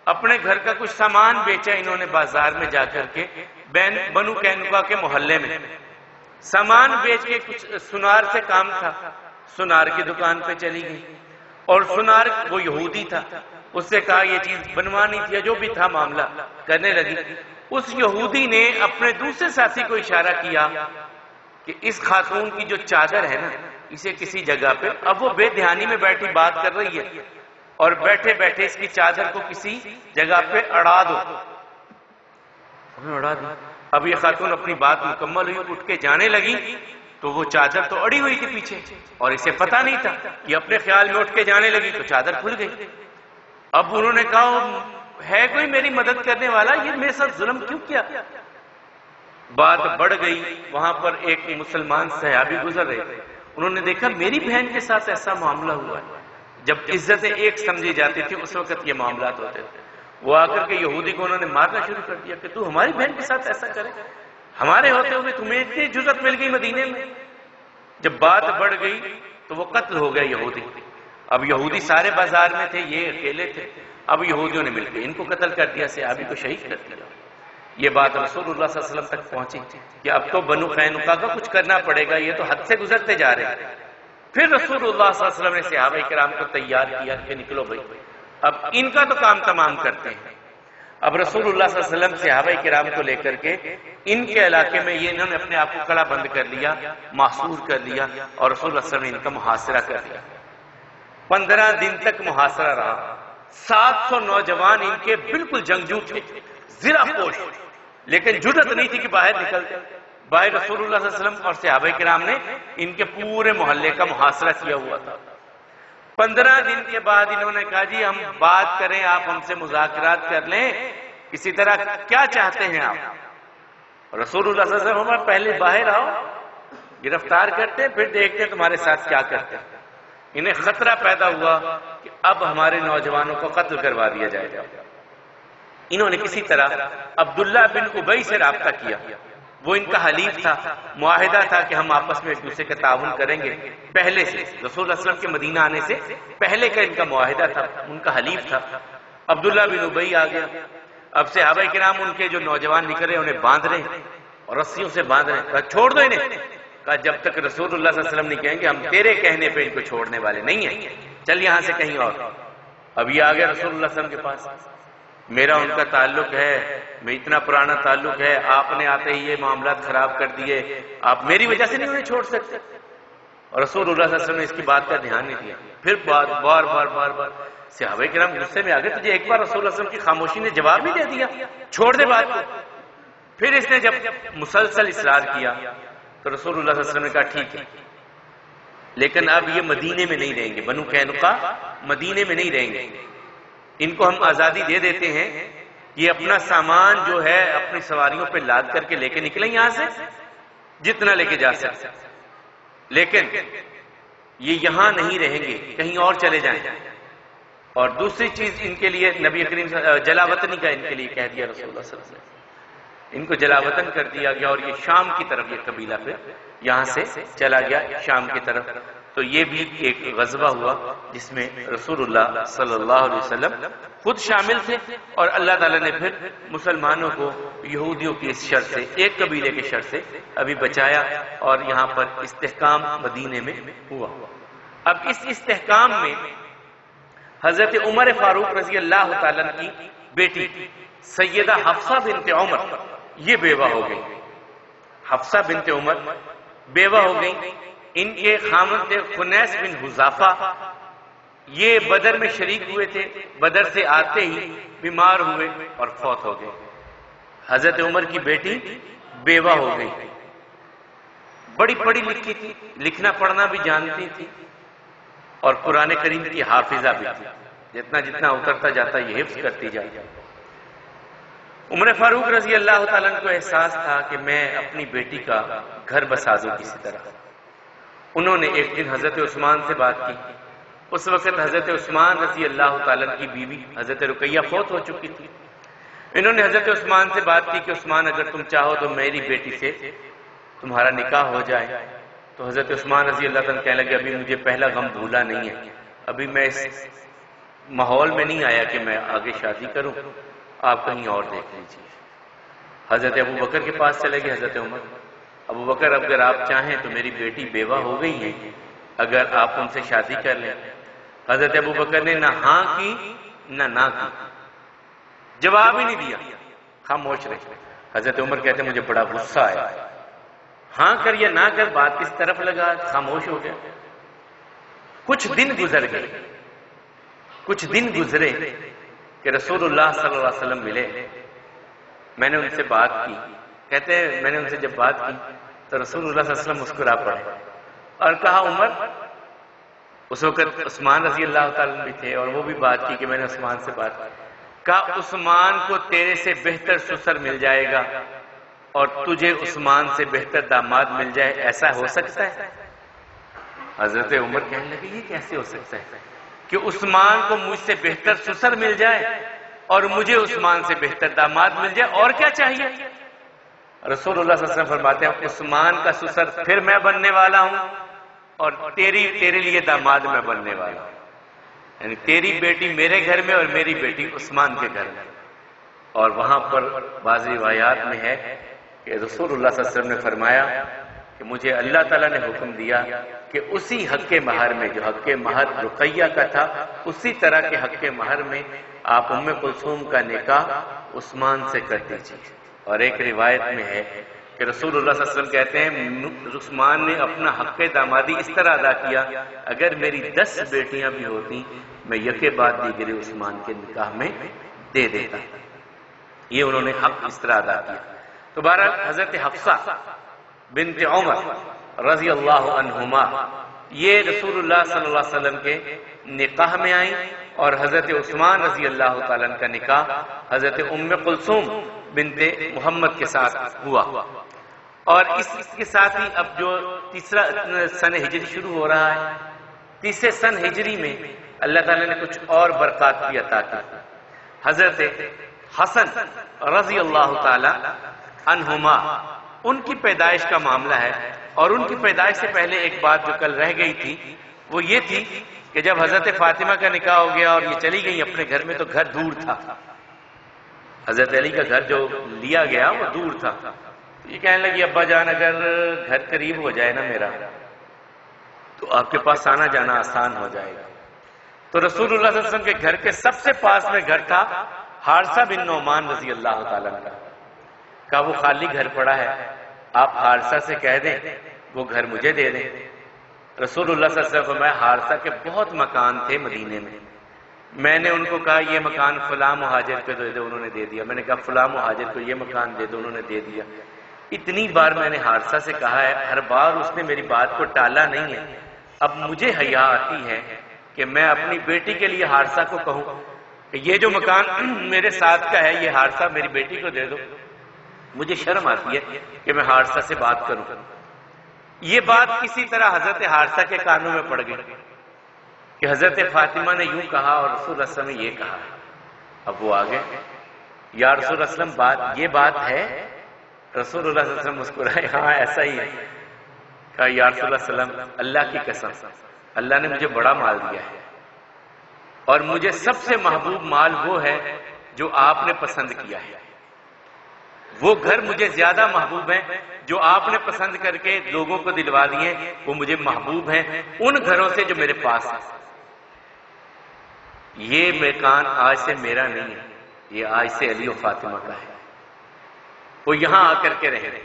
اپنے گھر کا کچھ سامان بیچا انہوں نے بازار میں جا کر کے، بنو قینقاع کے محلے میں سامان بیچ کے، کچھ سنار سے کام تھا، سنار کی دکان پہ چلی گئی، اور سنار وہ یہودی تھا، اس سے کہا یہ چیز بنوانی تھی، جو بھی تھا معاملہ کرنے لگی۔ اس یہودی نے اپنے دوسرے ساتھی کو اشارہ کیا کہ اس خاتون کی جو چادر ہے نا، اسے کسی جگہ پہ، اب وہ بے دھیانی میں بیٹھی بات کر رہی ہے، اور بیٹھے بیٹھے اس کی چادر کو کسی جگہ پہ اڑا دو، اڑا دی۔ اب یہ خاتون اپنی بات مکمل ہوئی، اٹھ کے جانے لگی تو وہ چادر تو اڑی ہوئی تھی پیچھے، اور اسے پتا نہیں تھا، یہ اپنے خیال میں اٹھ کے جانے لگی تو چادر کھل گئی۔ اب انہوں نے کہا ہے کوئی میری مدد کرنے والا، یہ میرے ساتھ ظلم کیوں کیا؟ بات بڑھ گئی، وہاں پر ایک مسلمان صحابی گزر رہے تھے، انہوں نے دیکھا میری بہن کے ساتھ ایسا معاملہ ہوا ہے۔ جب عزتیں ایک سمجھی جاتی تھی اس وقت یہ معاملات ہوتے تھے۔ وہ آ کر کے یہودی کو انہوں نے مارنا شروع کر دیا کہ تو ہماری بہن کے ساتھ ایسا کرے، ہمارے ہوتے ہوئے تمہیں اتنی جرأت مل گئی مدینے میں۔ جب بات بڑھ گئی تو وہ قتل ہو گیا یہودی۔ اب یہودی سارے بازار میں تھے، یہ اکیلے تھے، اب یہودیوں نے مل کے ان کو قتل کر دیا، صحابی کو شہید کر دیا۔ یہ بات رسول اللہ صلی اللہ علیہ وسلم تک پہنچی کہ اب تو بنو قینقاع کا کچھ کرنا پڑے گا، یہ تو حد سے گزرتے جا رہے ہیں۔ پھر رسول اللہ صلی اللہ علیہ وسلم نے صحابہ کرام کو تیار کیا کہ نکلو بھائی، اب ان کا تو کام تمام کرتے ہیں۔ اب رسول اللہ صلی اللہ علیہ وسلم صحابہ کرام کو لے کر کے ان کے علاقے میں یہ انہوں نے اپنے آپ کو کڑا بند کر لیا، محصور کر لیا، اور رسول اللہ صلی اللہ علیہ وسلم نے ان کا محاصرہ کر لیا۔ 15 دن تک محاصرہ رہا۔ 700 نوجوان ان کے بالکل جنگجو تھے، زرہ پوش، لیکن جرأت نہیں تھی کہ باہر نکلتے۔ باہر رسول اللہ صلی اللہ علیہ وسلم اور صحابہ کرام نے ان کے پورے محلے کا محاصرہ کیا ہوا تھا۔ 15 دن کے بعد انہوں نے کہا جی ہم بات کریں، آپ ہم سے مذاکرات کر لیں، کسی طرح کیا چاہتے ہیں آپ؟ رسول اللہ صلی اللہ علیہ وسلم پہلے باہر آؤ، گرفتار کرتے ہیں، پھر دیکھتے ہیں تمہارے ساتھ کیا کرتے ہیں۔ انہیں خطرہ پیدا ہوا کہ اب ہمارے نوجوانوں کو قتل کروا دیا جائے گا۔ انہوں نے کسی طرح عبداللہ بن ابی سے رابطہ کیا، وہ ان کا حلیف تھا، معاہدہ تھا کہ ہم آپس میں ایک دوسرے کا تعاون کریں گے۔ پہلے سے رسول اللہ صلی اللہ علیہ وسلم کے مدینہ آنے سے پہلے کا ان کا معاہدہ تھا، ان کا حلیف تھا۔ عبداللہ بن ابی آ گیا۔ اب صحابہ کرام ان کے جو نوجوان نکلے انہیں باندھ رہے ہیں اور رسیوں سے باندھ رہے ہیں۔ کہا چھوڑ دو انہیں، کہا جب تک رسول اللہ صلی اللہ علیہ وسلم نہیں کہیں گے ہم تیرے کہنے پہ ان کو چھوڑنے والے نہیں ہیں، چل یہاں سے کہیں اور۔ اب یہ آ گیا رسول اللہ صلی اللہ علیہ وسلم کے پاس، میرا ان کا تعلق ہے، میں اتنا پرانا تعلق ہے، آپ نے آتے ہی یہ معاملات خراب کر دیے، آپ میری وجہ سے نہیں انہیں چھوڑ سکتے۔ اور رسول اللہ صلی اللہ علیہ وسلم نے اس کی بات کا دھیان نہیں دیا۔ پھر بار بار صحابہ کرام غصے میں آ گئے، تجھے ایک بار رسول اللہ صلی اللہ علیہ وسلم کی خاموشی نے جواب نہیں دے دیا، چھوڑ دے بات کو۔ پھر اس نے جب مسلسل اصرار کیا تو رسول اللہ صلی اللہ علیہ وسلم نے کہا ٹھیک ہے، لیکن اب یہ مدینے میں نہیں رہیں گے، بنو قینقاع مدینے میں نہیں رہیں گے، ان کو ہم آزادی دے دیتے ہیں، یہ اپنا سامان جو ہے اپنی سواریوں پہ لاد کر کے لے کے نکلیں یہاں سے، جتنا لے کے جا سکتے، لیکن یہ یہاں نہیں رہیں گے، کہیں اور چلے جائیں۔ اور دوسری چیز ان کے لیے نبی کریم جلا وطنی کا ان کے لیے کہہ دیا رسول اللہ صلی اللہ علیہ وسلم، ان کو جلا وطن کر دیا گیا، اور یہ شام کی طرف یہ قبیلہ پھر یہاں سے چلا گیا شام کی طرف۔ تو یہ بھی ایک غزوہ ہوا جس میں رسول اللہ صلی اللہ علیہ وسلم خود شامل تھے، اور اللہ تعالیٰ نے پھر مسلمانوں کو یہودیوں کی اس شر سے، ایک قبیلے کے شر سے ابھی بچایا، اور یہاں پر استحکام مدینے میں ہوا۔ اب اس استحکام میں حضرت عمر فاروق رضی اللہ تعالیٰ کی بیٹی سیدہ حفصہ بنت عمر یہ بیوہ ہو گئی۔ حفصہ بنت عمر بیوہ ہو گئی۔ ان کے خامند تھے خنیس بن حذافہ، یہ بدر میں شریک ہوئے تھے، بدر سے آتے ہی بیمار ہوئے اور فوت ہو گئے۔ حضرت عمر کی بیٹی بیوہ ہو گئی، بڑی پڑھی لکھی تھی، لکھنا پڑھنا بھی جانتی تھی، اور قرآن کریم کی حافظہ بھی تھی، جتنا جتنا اترتا جاتا یہ حفظ کرتی جاتی۔ عمر فاروق رضی اللہ تعالیٰ عنہ کو احساس تھا کہ میں اپنی بیٹی کا گھر بسا دوں کسی طرح۔ انہوں نے ایک دن حضرت عثمان سے بات کی۔ اس وقت حضرت عثمان رضی اللہ تعالیٰ عنہ کی بیوی حضرت رقیہ فوت ہو چکی تھی۔ انہوں نے حضرت عثمان سے بات کی کہ عثمان اگر تم چاہو تو میری بیٹی سے تمہارا نکاح ہو جائے۔ تو حضرت عثمان رضی اللہ عنہ کہنے لگے ابھی مجھے پہلا غم بھولا نہیں ہے، ابھی میں اس ماحول میں نہیں آیا کہ میں آگے شادی کروں، آپ کہیں اور دیکھ لیجیے۔ حضرت ابو بکر کے پاس چلے گئے حضرت عمر، ابو بکر اگر آپ چاہیں تو میری بیٹی بیوہ ہو گئی ہے، اگر آپ ان سے شادی کر لیں۔ حضرت ابو بکر نے نہ ہاں کی نہ کی، جواب ہی نہیں دیا، خاموش رہے۔ حضرت عمر کہتے ہیں مجھے بڑا غصہ آیا، ہاں کر یا نہ کر بات کس طرف لگا، خاموش ہو گیا۔ کچھ دن گزر گئے، کچھ دن گزرے کہ رسول اللہ صلی اللہ علیہ وسلم ملے، میں نے ان سے بات کی، کہتے ہیں میں نے ان سے جب بات کی تو رسول اللہ صلی اللہ علیہ وسلم مسکرا پڑے اور کہا عمر، اس وقت عثمان رضی اللہ تعالیٰ بھی تھے اور وہ بھی بات کی کہ میں نے عثمان سے بات کی، کہا عثمان کو تیرے سے بہتر سسر مل جائے گا اور تجھے عثمان سے بہتر داماد مل جائے، ایسا ہو سکتا ہے؟ حضرت عمر کہنے لگے یہ کیسے ہو سکتا ہے کہ عثمان کو مجھ سے بہتر سسر مل جائے اور مجھے عثمان سے بہتر داماد مل جائے، اور کیا چاہیے؟ رسول اللہ صلی اللہ علیہ وسلم فرماتے ہیں عثمان کا سسر پھر میں بننے والا ہوں اور تیرے لیے داماد میں بننے والا ہوں، یعنی تیری بیٹی میرے گھر میں اور میری بیٹی عثمان کے گھر میں۔ اور وہاں پر بعض روایات میں ہے کہ رسول اللہ صلی اللہ علیہ وسلم نے فرمایا کہ مجھے اللہ تعالیٰ نے حکم دیا کہ اسی حق مہر میں، جو حق مہر رقیہ کا تھا، اسی طرح کے حق مہر میں آپ ام کلثوم کا نکاح عثمان سے کر دیجیے۔ اور ایک روایت میں ہے کہ رسول اللہ صلی اللہ علیہ وسلم کہتے ہیں عثمان نے اپنا حق دامادی اس طرح ادا کیا، اگر میری 10 بیٹیاں بھی ہوتی میں یکے بعد دیگرے عثمان کے نکاح میں دے دیتا۔ یہ انہوں نے حق اس طرح ادا کیا۔ تو بہرحال حضرت حفصہ بنت عمر رضی اللہ عنہما یہ رسول اللہ صلی اللہ علیہ وسلم کے نکاح میں آئیں، اور حضرت عثمان رضی اللہ تعالیٰ عنہ کا نکاح حضرت ام کلثوم بنت محمد کے ساتھ ہوا۔ اور اس کے ساتھ ہی اب جو تیسرا سن ہجری شروع ہو رہا ہے، تیسرے سن ہجری میں اللہ تعالیٰ نے کچھ اور برکات بھی عطا کی۔ حضرت حسن رضی اللہ تعالی عنہما ان کی پیدائش کا معاملہ ہے، اور ان کی پیدائش سے پہلے ایک بات جو کل رہ گئی تھی وہ یہ تھی کہ جب حضرت فاطمہ کا نکاح ہو گیا اور یہ چلی گئی اپنے گھر میں تو گھر دور تھا، حضرت علی کا گھر جو لیا گیا وہ دور تھا، یہ کہنے لگی ابا جان اگر گھر قریب ہو جائے نا میرا تو آپ کے پاس آنا جانا آسان ہو جائے گا۔ تو رسول اللہ صلی اللہ علیہ وسلم کے گھر کے سب سے پاس میں گھر تھا حارثہ بن نعمان رضی اللہ تعالیٰ عنہ کا، کہا وہ خالی گھر پڑا ہے، آپ حارثہ سے کہہ دیں وہ گھر مجھے دے دیں۔ رسول اللہ صلی اللہ علیہ وسلم فرمایا حارثہ کے بہت مکان تھے مدینے میں نے ان کو کہا یہ مکان فلاں مہاجر کو دے دو، انہوں نے دے دیا، میں نے کہا فلاں مہاجر کو یہ مکان دے دو، انہوں نے دے دیا۔ اتنی بار میں نے حارثہ سے کہا ہے، ہر بار اس نے میری بات کو ٹالا نہیں ہے۔ اب مجھے حیا آتی ہے کہ میں اپنی بیٹی کے لیے حارثہ کو کہوں کہ یہ جو مکان میرے ساتھ کا ہے یہ حارثہ میری بیٹی کو دے دو، مجھے شرم آتی ہے کہ میں حارثہ سے بات کروں۔ یہ بات کسی طرح حضرت حارثہ کے کانوں میں پڑ گئی کہ حضرت فاطمہ نے یوں کہا اور رسول اللہ صلی اللہ علیہ وسلم نے یہ کہا۔ اب وہ آگے یا رسول اللہ صلی اللہ علیہ وسلم یہ بات ہے؟ رسول اللہ صلی اللہ علیہ وسلم مسکرائے ہاں ایسا ہی ہے۔ کہا یا رسول اللہ صلی اللہ علیہ وسلم اللہ کی قسم اللہ نے مجھے بڑا مال دیا ہے اور مجھے سب سے محبوب مال وہ ہے جو آپ نے پسند کیا ہے، وہ گھر مجھے زیادہ محبوب ہیں جو آپ نے پسند کر کے لوگوں کو دلوا دیے، وہ مجھے محبوب ہیں ان گھروں سے جو میرے پاس ہیں۔ یہ مکان آج سے میرا نہیں ہے، یہ آج سے علی و فاطمہ کا ہے، وہ یہاں آ کر کے رہے۔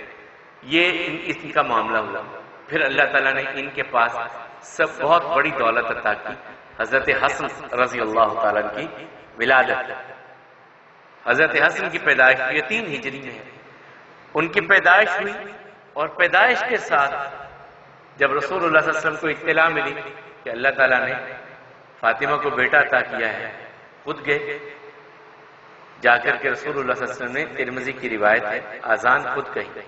یہ اس کا معاملہ ہوا۔ پھر اللہ تعالیٰ نے ان کے پاس سب بہت بڑی دولت عطا کی۔ حضرت حسن رضی اللہ تعالیٰ کی ولادت، حضرت حسن کی پیدائش یہ 3 ہجری میں ہے، ان کی پیدائش ہوئی اور پیدائش کے ساتھ جب رسول اللہ صلی اللہ علیہ وسلم کو اطلاع ملی کہ اللہ تعالیٰ نے فاطمہ کو بیٹا عطا کیا ہے، خود گئے جا کر کے رسول اللہ صلی اللہ علیہ وسلم نے، ترمذی کی روایت ہے، آذان خود کہی۔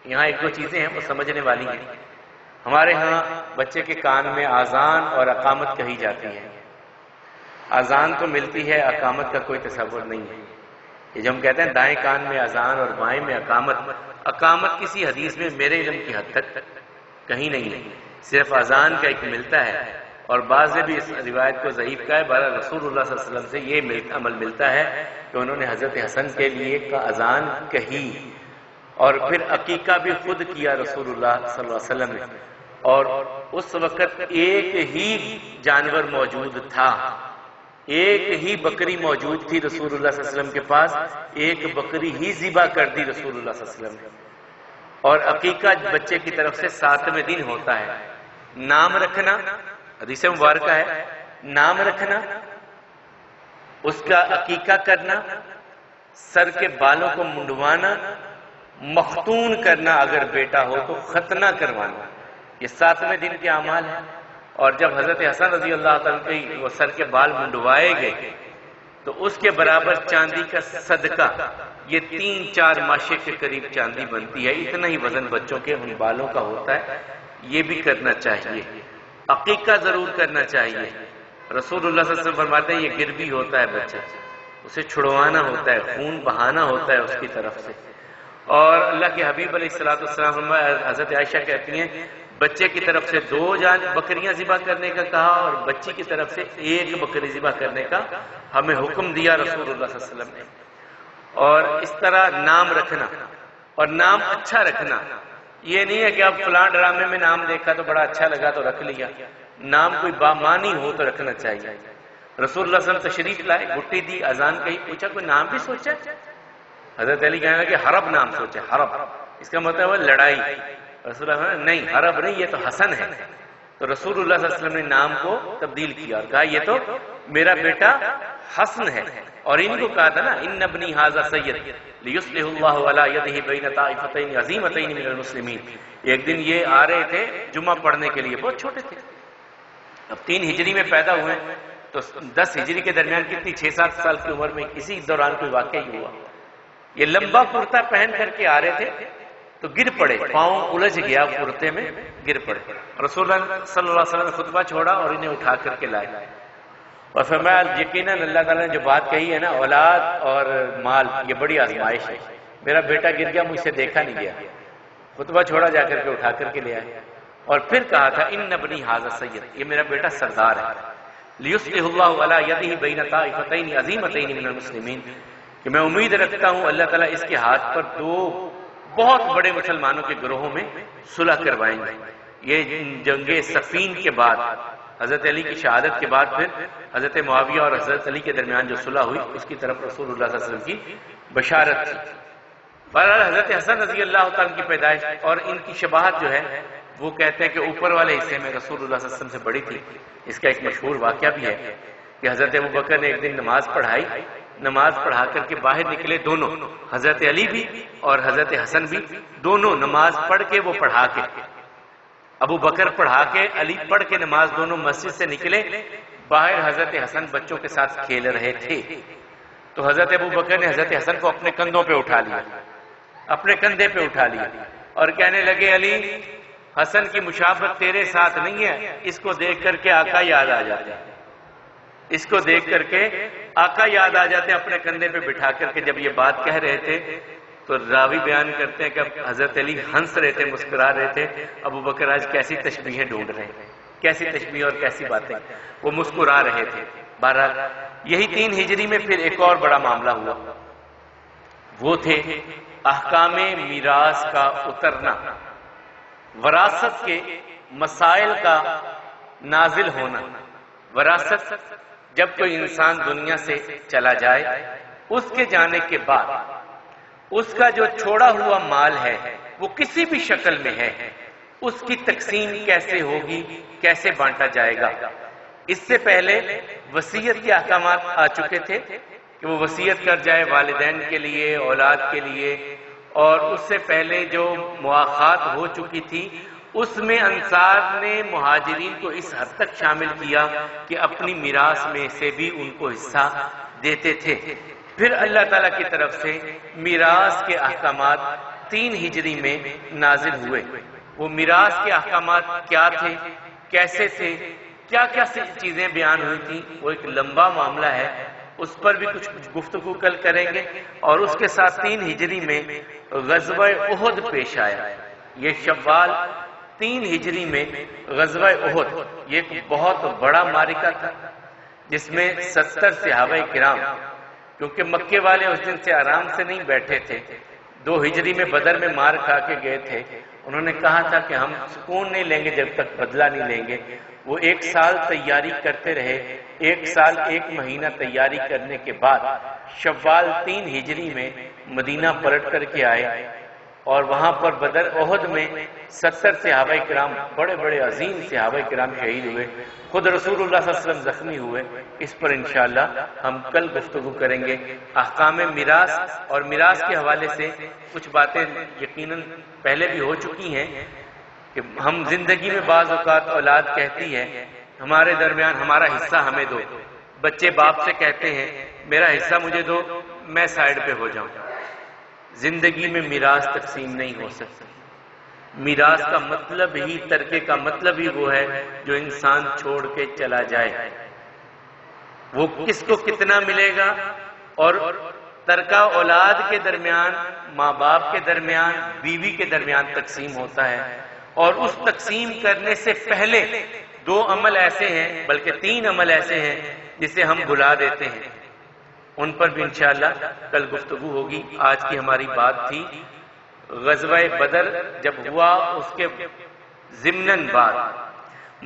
یہاں 1-2 چیزیں ہیں وہ سمجھنے والی ہیں۔ ہمارے ہاں بچے کے کان میں آذان اور اقامت کہی جاتی ہے، آذان تو ملتی ہے، اقامت کا کوئی تصور نہیں ہے۔ یہ جو ہم کہتے ہیں دائیں کان میں اذان اور بائیں میں اقامت، اقامت کسی حدیث میں میرے علم کی حد تک کہیں نہیں ہے، صرف اذان کا ایک ملتا ہے اور بعض نے بھی اس روایت کو ضعیف کہا ہے۔ بہرحال رسول اللہ صلی اللہ علیہ وسلم سے یہ عمل ملتا ہے کہ انہوں نے حضرت حسن کے لیے کا اذان کہی، اور پھر عقیقہ بھی خود کیا رسول اللہ صلی اللہ علیہ وسلم نے، اور اس وقت ایک ہی جانور موجود تھا، ایک ہی بکری موجود تھی رسول اللہ صلی اللہ علیہ وسلم کے پاس، ایک بکری ہی ذبح کر دی رسول اللہ صلی اللہ علیہ وسلم نے۔ اور عقیقہ بچے کی طرف سے 7ویں دن ہوتا ہے۔ نام رکھنا حدیث مبارکہ ہے، نام رکھنا، اس کا عقیقہ کرنا، سر کے بالوں کو منڈوانا، مختون کرنا، اگر بیٹا ہو تو ختنہ کروانا، یہ 7ویں دن کے اعمال ہیں۔ اور جب حضرت حسن رضی اللہ تعالیٰ کے وہ سر کے بال منڈوائے گئے تو اس کے برابر چاندی کا صدقہ، یہ 3-4 ماشے کے قریب چاندی بنتی ہے، اتنا ہی وزن بچوں کے ان بالوں کا ہوتا ہے، یہ بھی کرنا چاہیے۔ عقیقہ ضرور کرنا چاہیے۔ رسول اللہ صلی اللہ علیہ وسلم فرماتے ہیں یہ گربی ہوتا ہے بچہ، اسے چھڑوانا ہوتا ہے، خون بہانا ہوتا ہے اس کی طرف سے۔ اور اللہ کے حبیب علیہ السلام فرمایا، حضرت عائشہ کہتی ہیں بچے کی طرف سے 2 بکریاں ذبح کرنے کا کہا، اور بچی کی طرف سے 1 بکری ذبح کرنے کا ہمیں حکم دیا رسول اللہ صلی اللہ علیہ وسلم نے۔ اور اس طرح نام رکھنا، اور نام اچھا رکھنا، یہ نہیں ہے کہ اب فلاں ڈرامے میں نام دیکھا تو بڑا اچھا لگا تو رکھ لیا، نام کوئی بامانی ہو تو رکھنا چاہیے۔ رسول اللہ صلی اللہ علیہ وسلم تشریف لائے، گھٹی دی، اذان کہی، پوچھا کوئی نام بھی سوچا؟ حضرت علی کہنے لگے حرب نام سوچا، حرب اس کا مطلب ہے لڑائی۔ رسول اللہ نے نہیں، حرب نہیں، یہ تو حسن ہے۔ تو رسول اللہ صلی اللہ علیہ وسلم نے نام کو تبدیل کیا اور کہا یہ تو میرا بیٹا حسن ہے۔ اور ان کو کہا تھا نا ان ابنی ھذا سید لیصلح اللہ علی یدہ بین طائفتین عظیمتین من المسلمین۔ ایک دن یہ آ رہے تھے جمعہ پڑھنے کے لیے، بہت چھوٹے تھے، اب 3 ہجری میں پیدا ہوئے تو 10 ہجری کے درمیان کتنی 6-7 سال کی عمر میں اسی دوران کوئی واقعہ ہی ہوا۔ یہ لمبا کرتا پہن کر کے آ رہے تھے تو گر پڑے، پاؤں الجھ گیا کرتے میں، گر پڑے۔ رسول اللہ صلی اللہ علیہ وسلم نے خطبہ چھوڑا اور انہیں اٹھا کر کے لائے، اور فرمایا یقیناً اللہ تعالیٰ نے جو بات کہی ہے نا، اولاد اور مال یہ بڑی آزمائش ہے، میرا بیٹا گر گیا، مجھ سے دیکھا نہیں گیا، خطبہ چھوڑا، جا کر کے اٹھا کر کے لے آئے۔ اور پھر کہا تھا ان ابنی ھذا سید، یہ میرا بیٹا سردار ہے، لیصلح اللہ علی یدہ بین طائفتین عظیمتین من المسلمین، کہ میں امید رکھتا ہوں اللہ تعالیٰ اس کے ہاتھ پر 2 بہت بڑے مسلمانوں کے گروہوں میں صلح کروائیں گے۔ یہ جنگ صفین کے بعد، حضرت علی کی شہادت کے بعد پھر حضرت معاویہ اور حضرت علی کے درمیان جو صلح ہوئی اس کی طرف رسول اللہ صلی اللہ علیہ وسلم کی بشارت تھی۔ بہرحال حضرت حسن رضی اللہ تعالیٰ کی پیدائش اور ان کی شباہت جو ہے وہ کہتے ہیں کہ اوپر والے حصے میں رسول اللہ صلی اللہ علیہ وسلم سے بڑی تھی۔ اس کا ایک مشہور واقعہ بھی ہے کہ حضرت ابوبکر نے ایک دن نماز پڑھائی، نماز پڑھا کر کے باہر نکلے دونوں، حضرت علی بھی اور حضرت حسن بھی، دونوں نماز پڑھ کے وہ پڑھا کے، ابو بکر پڑھا کے علی پڑھ کے نماز، دونوں مسجد سے نکلے، باہر حضرت حسن بچوں کے ساتھ کھیل رہے تھے۔ تو حضرت ابو بکر نے حضرت حسن کو اپنے کندھوں پہ اٹھا لیا، اپنے کندھے پہ اٹھا لیا، اور کہنے لگے علی حسن کی مشابہت تیرے ساتھ نہیں ہے، اس کو دیکھ کر کے آقا یاد آ جاتے ہیں، اس کو دیکھ کر کے آقا یاد آ جاتے ہیں۔ اپنے کندھے پہ بٹھا کر کے جب یہ بات کہہ رہے تھے تو راوی بیان کرتے ہیں کہ حضرت علی ہنس رہے تھے، مسکرا رہے تھے، ابو بکر آج کیسی تشبیہیں ڈھونڈ رہے ہیں، کیسی تشبیہ اور کیسی باتیں، وہ مسکرا رہے تھے۔ بہرحال یہی 3 ہجری میں پھر ایک اور بڑا معاملہ ہوا، وہ تھے احکام میراث کا اترنا، وراثت کے مسائل کا نازل ہونا۔ وراثت جب کوئی انسان دنیا سے چلا جائے، اس کے جانے کے بعد اس کا جو چھوڑا ہوا مال ہے وہ کسی بھی شکل میں ہے، اس کی تقسیم کیسے ہوگی، کیسے بانٹا جائے گا۔ اس سے پہلے وصیت کے احکامات آ چکے تھے کہ وہ وصیت کر جائے والدین کے لیے، اولاد کے لیے، اور اس سے پہلے جو مواخات ہو چکی تھی اس میں انصار نے مہاجرین کو اس حد تک شامل کیا کہ اپنی میراث میں سے بھی ان کو حصہ دیتے تھے۔ پھر اللہ تعالیٰ کی طرف سے میراث کے احکامات 3 ہجری میں نازل ہوئے۔ وہ میراث کے احکامات کیا تھے، کیسے تھے، کیا کیا چیزیں بیان ہوئی تھیں، وہ ایک لمبا معاملہ ہے، اس پر بھی کچھ گفتگو کل کریں گے۔ اور اس کے ساتھ 3 ہجری میں غزوہ احد پیش آیا۔ یہ شوال 3 ہجری میں غزوہ احد، یہ ایک بہت بڑا معرکہ تھا جس میں 70 صحابہ کرام، کیونکہ مکے والے اس دن سے آرام سے نہیں بیٹھے تھے، 2 ہجری میں بدر میں مار کھا کے گئے تھے، انہوں نے کہا تھا کہ ہم سکون نہیں لیں گے جب تک بدلہ نہیں لیں گے۔ وہ 1 سال تیاری کرتے رہے، 1 سال 1 مہینہ تیاری کرنے کے بعد شوال 3 ہجری میں مدینہ پلٹ کر کے آئے، اور وہاں پر بدر احد میں 70 صحابہ کرام، بڑے بڑے عظیم صحابہ کرام شہید ہوئے، خود رسول اللہ صلی اللہ علیہ وسلم زخمی ہوئے۔ اس پر انشاءاللہ ہم کل گفتگو کریں گے۔ احکام میراث اور میراث کے حوالے سے کچھ باتیں یقیناً پہلے بھی ہو چکی ہیں کہ ہم زندگی میں بعض اوقات اولاد کہتی ہے ہمارے درمیان ہمارا حصہ ہمیں دو، بچے باپ سے کہتے ہیں میرا حصہ مجھے دو، میں سائیڈ پہ ہو جاؤں۔ زندگی میں میراث تقسیم نہیں ہو سکتی۔ میراث کا مطلب ہی، ترکے کا مطلب ہی وہ ہے جو انسان چھوڑ کے چلا جائے، وہ کس کو کتنا ملے گا، اور ترکہ اولاد کے درمیان، ماں باپ کے درمیان، بیوی کے درمیان تقسیم ہوتا ہے، اور اس تقسیم کرنے سے پہلے 2 عمل ایسے ہیں، بلکہ 3 عمل ایسے ہیں جسے ہم بھلا دیتے ہیں، ان پر بھی انشاءاللہ کل گفتگو ہوگی۔ آج کی ہماری بات تھی غزوہ بدر جب ہوا، اس کے ضمناً بعد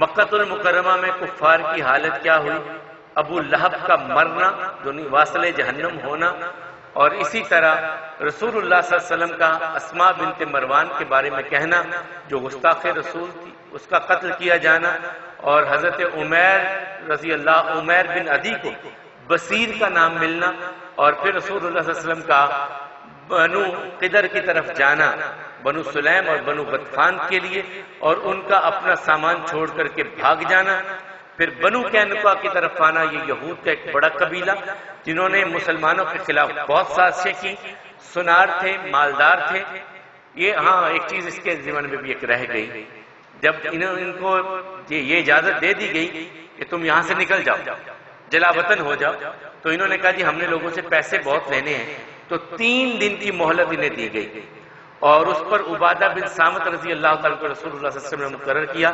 مکہ المکرمہ میں کفار کی حالت کیا ہوئی، ابو لہب کا مرنا، واصل جہنم ہونا، اور اسی طرح رسول اللہ صلی اللہ علیہ وسلم کا اسماء بنت مروان کے بارے میں کہنا جو گستاخ رسول تھی، اس کا قتل کیا جانا، اور حضرت عمیر بن عدی کو بصیر کا نام ملنا، اور پھر رسول اللہ صلی اللہ علیہ وسلم کا بنو قدر کی طرف جانا، بنو سلیم اور بنو غطفان کے لیے، اور ان کا اپنا سامان چھوڑ کر کے بھاگ جانا، پھر بنو قینقاع کی طرف آنا، یہ یہود کا ایک بڑا قبیلہ جنہوں نے مسلمانوں کے خلاف بہت سازشیں کی، سنار تھے، مالدار تھے۔ یہ ہاں ایک چیز اس کے ضمن میں بھی ایک رہ گئی، جب ان کو یہ اجازت دے دی گئی کہ تم یہاں سے نکل جاؤ، جلا وطن ہو جاؤ، تو انہوں نے کہا جی ہم نے لوگوں سے پیسے بہت لینے ہیں، تو 3 دن کی مہلت انہیں دی گئی، اور اس پر عبادہ بن صامت رضی اللہ تعالیٰ کو رسول اللہ صلی اللہ علیہ وسلم نے مقرر کیا،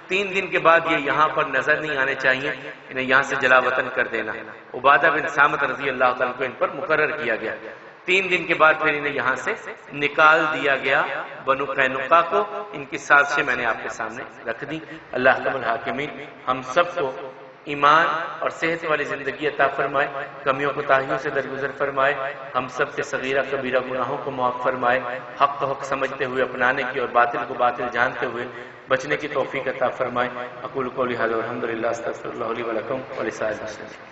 3 دن کے بعد یہ یہاں پر نظر نہیں آنے چاہیے، انہیں یہاں سے جلا وطن کر دینا۔ عبادہ بن صامت رضی اللہ تعالیٰ کو ان پر مقرر کیا گیا، 3 دن کے بعد پھر انہیں یہاں سے نکال دیا گیا۔ بنو قینقاع کو ان کی سازشیں میں نے آپ کے سامنے رکھ دی۔ اللہ حکم الحاکمین ہم سب کو ایمان اور صحت والی زندگی عطا فرمائے، کمیوں کوتاہیوں سے درگزر فرمائے، ہم سب کے صغیرہ کبیرہ گناہوں کو معاف فرمائے، حق کو حق سمجھتے ہوئے اپنانے کی اور باطل کو باطل جانتے ہوئے بچنے کی توفیق عطا فرمائے۔ اقول قولی ھذا والحمد للہ، استغفر اللہ لی ولکم ولسائر المسلمین۔